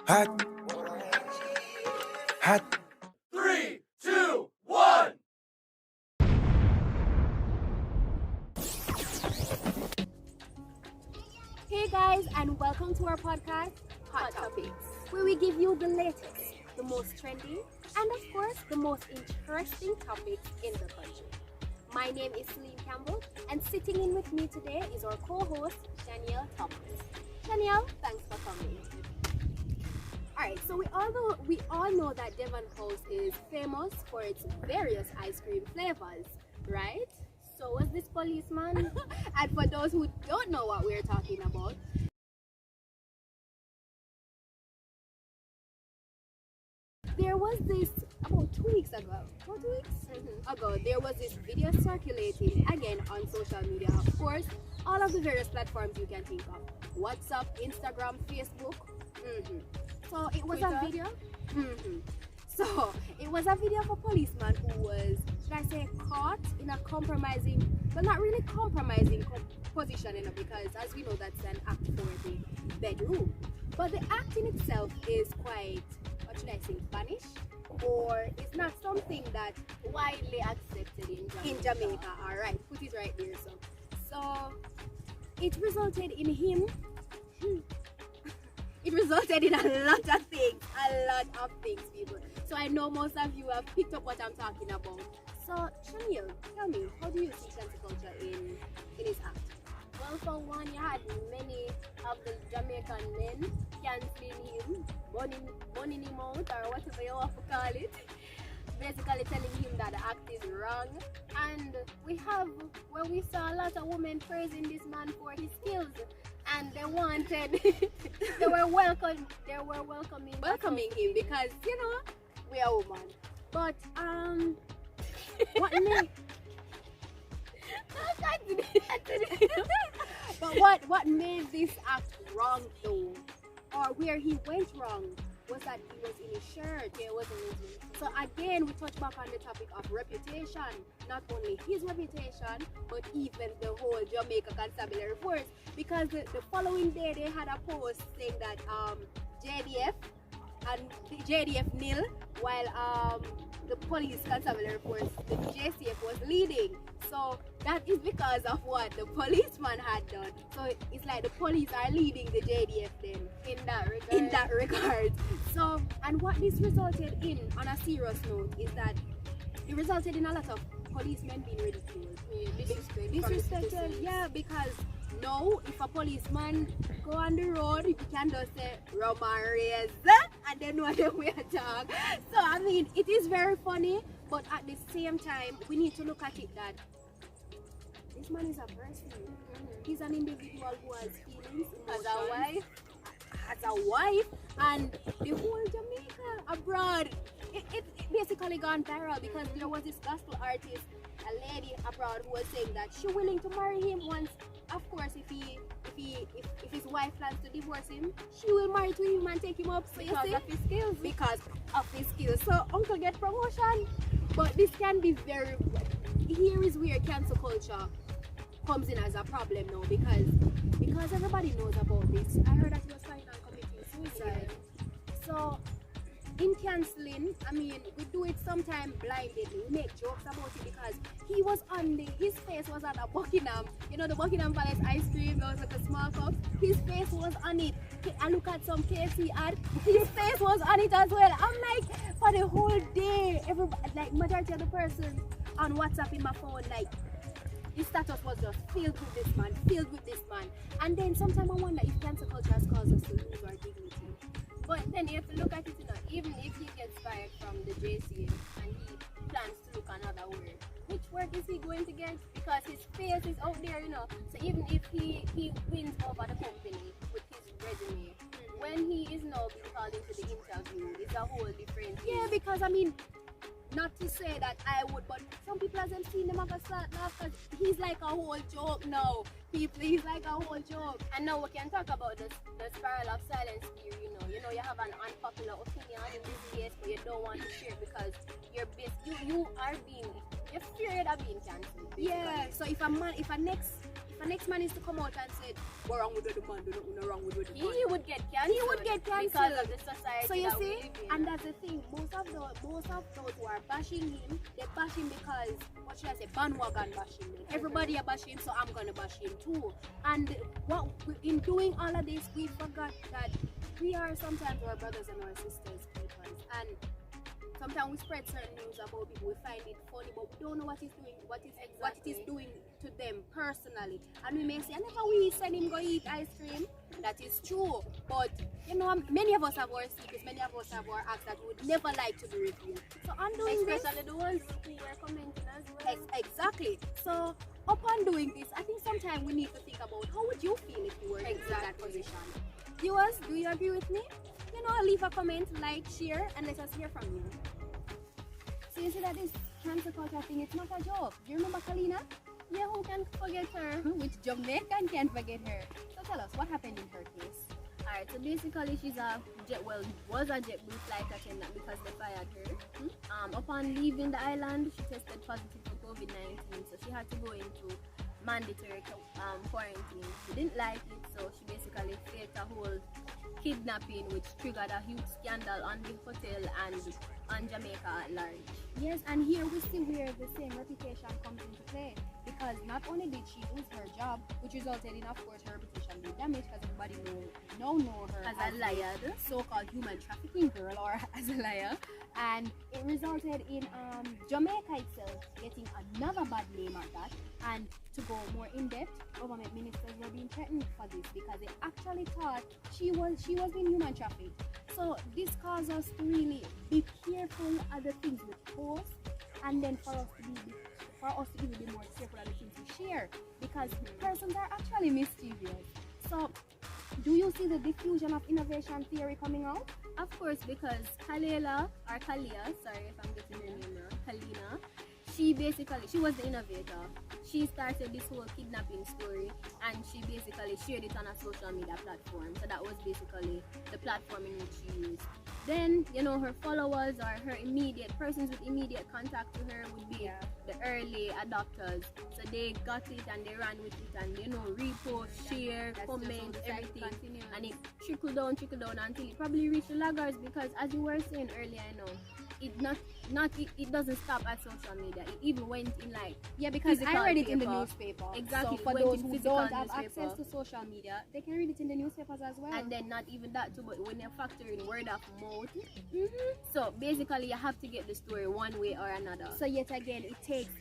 Hot, hot. 3, 2, 1. Hey guys, and welcome to our podcast, Hot Topics, where we give you the latest, the most trending, and of course, the most interesting topics in the country. My name is Celine Campbell, and sitting in with me today is our co-host, Danielle Thomas. Danielle, thanks for coming. Alright, so we all know that Devon House is famous for its various ice cream flavors, right? So was this policeman? And for those who don't know what we're talking about, there was this about 2 weeks ago. About 2 weeks ago, there was this video circulating again on social media. Of course, all of the various platforms you can think of: WhatsApp, Instagram, Facebook. So it was Twitter. a video. So it was a video of a policeman who was, should I say, caught in a compromising, but not really compromising position, because as we know, that's an act for the bedroom. But the act in itself is quite, what should I say, Spanish, or it's not something that Widely accepted in Jamaica. in Jamaica. All right, put it right there. So it resulted in him. It resulted in a lot of things, people. So I know most of you have picked up what I'm talking about. So Shamil, tell me, how do you see cancel culture in his act? Well, for one, you had many of the Jamaican men cancelling him, burning him out, or whatever you want to call it. Basically telling him that the act is wrong. And we saw a lot of women praising this man for his skills. And they wanted, they were welcoming Him because, you know, we are women. But what made but what made this act wrong though, or where he went wrong, was that he was in his shirt. Yeah, it wasn't easy. So again, we touch back on the topic of reputation. Not only his reputation, but even the whole Jamaica Constabulary Force. Because the following day, they had a post saying that JDF nil, while the police constabulary force, the JCF, was leading. So that is because of what the policeman had done. So it's like the police are leading the JDF then in that regard. So, and what this resulted in, on a serious note, is that it resulted in a lot of policemen being ridiculed. Disrespected, yeah, because now if a policeman go on the road, he can just say Romares and then know them we attack. So I mean, it is very funny, but at the same time, we need to look at it that this man is a person. He's an individual who has feelings, as a wife, and the whole Jamaica abroad, it basically gone viral because there was this gospel artist, a lady abroad, who was saying that she willing to marry him once, of course, if his wife plans to divorce him, she will marry to him and take him up. So Because of his skills. Because of his skills. So uncle get promotion, but this can be very. Here is where cancel culture comes in as a problem now, because everybody knows about this. I heard that he was planning on committing suicide. So in cancelling, I mean, we do it sometimes blindedly. We make jokes about it because he was on his face was on a Buckingham, you know, the Buckingham Palace ice cream, there was like a small cup. His face was on it. I look at some KFC ad, his face was on it as well. I'm like, for the whole day, everybody, like majority of the person on WhatsApp in my phone, like, his status was just filled with this man. And then sometimes I wonder if cancel culture has caused us to lose our dignity. But then you have to look at it, even if he gets fired from the JCA and he plans to look another work, which work is he going to get? Because his face is out there, So even if he wins over the company with his resume, when he is now being called into the interview, it's a whole different thing. Yeah, because I mean, not to say that I would, but some people hasn't seen him have a start now because he's like a whole joke now. People, he's like a whole joke. And now we can talk about the spiral of silence theory, You know, you have an unpopular opinion in this case, but you don't want to share it because you're you're afraid of being cancelled. Yeah. So if If the next man is to come out and say, "What wrong with the man? Do nothing wrong with the man." He would get cancelled. He would get because cancelled. of the society So you that we see, live in. and that's the thing. Most of those who are bashing him, they bash him because, what should I say, bandwagon bashing him. Everybody are bashing him, so I'm gonna bash him too. And in doing all of this, we forgot that we are sometimes our brothers and our sisters keepers. And sometimes we spread certain news about people, we find it funny, but we don't know what it is doing to them personally. And we may say, I never we send him go eat ice cream. That is true. But you know, many of us have our secrets, many of us have our acts that we would never like to be revealed. So on doing this, especially the ones who were commenting as well. exactly. So upon doing this, I think sometimes we need to think about how would you feel if you were in that position. Viewers, do you agree with me? You know, leave a comment, like, share, and let us hear from you. So you see that this cancer culture thing, it's not a joke. Do you remember Kalina? Yeah, who can forget her? Which Jamaican can't forget her? So tell us, what happened in her case? Alright, so basically she's was a JetBlue flight attendant because they fired her. Upon leaving the island, she tested positive for COVID-19, so she had to go into mandatory quarantine. She didn't like it, so she basically faked a whole kidnapping, which triggered a huge scandal on the hotel and on Jamaica at large. Yes, and here we see where the same reputation comes into play, because not only did she lose her job, which resulted in, of course, her reputation being damaged, because everybody know her As a liar, so-called human trafficking girl, or as a liar, and it resulted in Jamaica itself getting another bad name at that. And to go more in depth, government ministers were being threatened for this because they actually thought she was being human trafficked. So this caused us to really be careful of the things we post, and then for us to even be more careful of the things we share, because persons are actually mischievous. So do you see the diffusion of innovation theory coming out? Of course, because Kalia, sorry if I'm getting her name wrong, Kalina, she was the innovator. She started this whole kidnapping story, and she basically shared it on a social media platform. So that was basically the platform in which she used. Then, you know, her followers or her persons with immediate contact to her would be the early adopters. So they got it and they ran with it, and, you know, repost, share, comment, everything. And it trickled down until it probably reached the laggards, because as you were saying earlier, you know, it doesn't stop at social media. It even went in because I read it in the paper. newspaper. Exactly. So for those who don't have access to social media, they can read it in the newspapers as well. And then not even that too, but when you factor in word of mouth, so basically you have to get the story one way or another. So yet again, it takes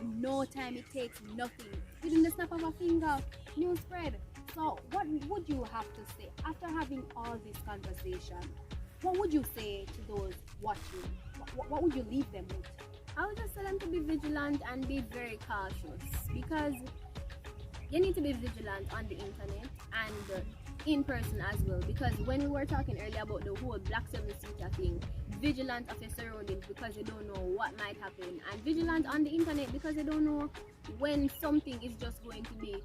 no time. It takes nothing. Within the snap of a finger, news spread. So what would you have to say after having all this conversation? What would you say to those watching? What would you leave them with? I would just tell them to be vigilant and be very cautious, because you need to be vigilant on the internet and in person as well. Because when we were talking earlier about the whole Black 7-seater thing, vigilant of your surroundings because you don't know what might happen, and vigilant on the internet because you don't know when something is just going to be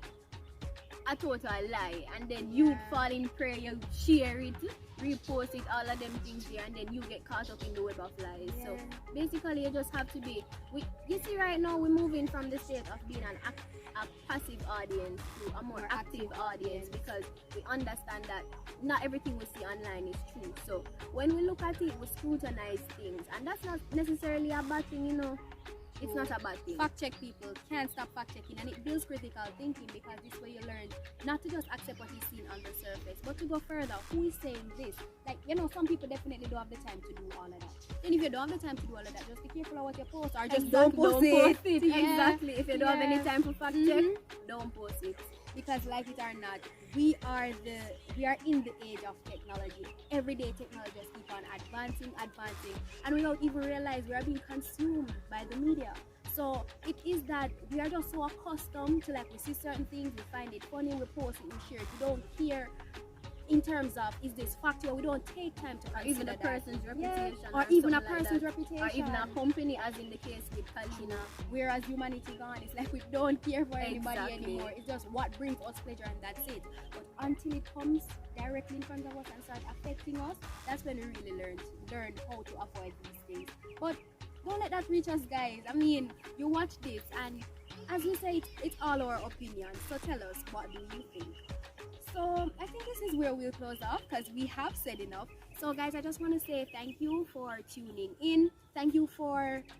a total lie, and then you fall in prayer, you share it, repost it, all of them things there, and then you get caught up in the web of lies. So basically you just have to be, you see right now we're moving from the state of being a passive audience to a more active audience, because we understand that not everything we see online is true. So when we look at it, we scrutinize things, and that's not necessarily a bad thing, you know. It's not a bad thing. Fact check, people. Can't stop fact checking, and it builds critical thinking, because this way you learn not to just accept what is seen on the surface, but to go further. Who is saying this? Like, you know, some people definitely don't have the time to do all of that. And if you don't have the time to do all of that, just be careful of what you post, or just don't post it. Exactly. If you don't have any time for fact check, don't post it. Because like it or not, we are in the age of technology. Every day technology just keep on advancing, and we don't even realize we are being consumed by the media. So it is that we are just so accustomed to, like, we see certain things, we find it funny, we post it, we share it. We don't care in terms of, is this factual? We don't take time to consider even a person's reputation, or even a person's reputation, or even a company, as in the case with Kalina. Whereas humanity gone, it's like we don't care for anybody anymore. It's just what brings us pleasure, and that's it. But until it comes directly in front of us and start affecting us, that's when we really learn how to avoid these things. But don't let that reach us, guys. I mean, you watch this and as we say, it's all our opinion. So tell us, what do you think? So I think this is where we'll close off because we have said enough. So guys, I just want to say thank you for tuning in. Thank you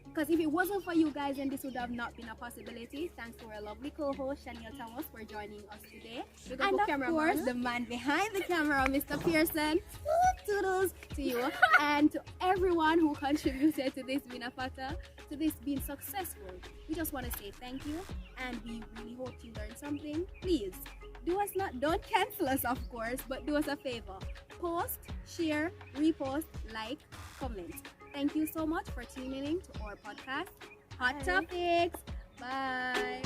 because if it wasn't for you guys, then this would have not been a possibility. Thanks to our lovely co-host, Shaniel Thomas, for joining us today. And of course, the man behind the camera, Mr. Pearson. Toodles to you. And to everyone who contributed to this being a factor, to this being successful. We just want to say thank you, and we really hope you learned something. Please, don't cancel us, of course, but do us a favor. Post, share, repost, like, comment. Thank you so much for tuning in to our podcast, Hot Topics. Bye.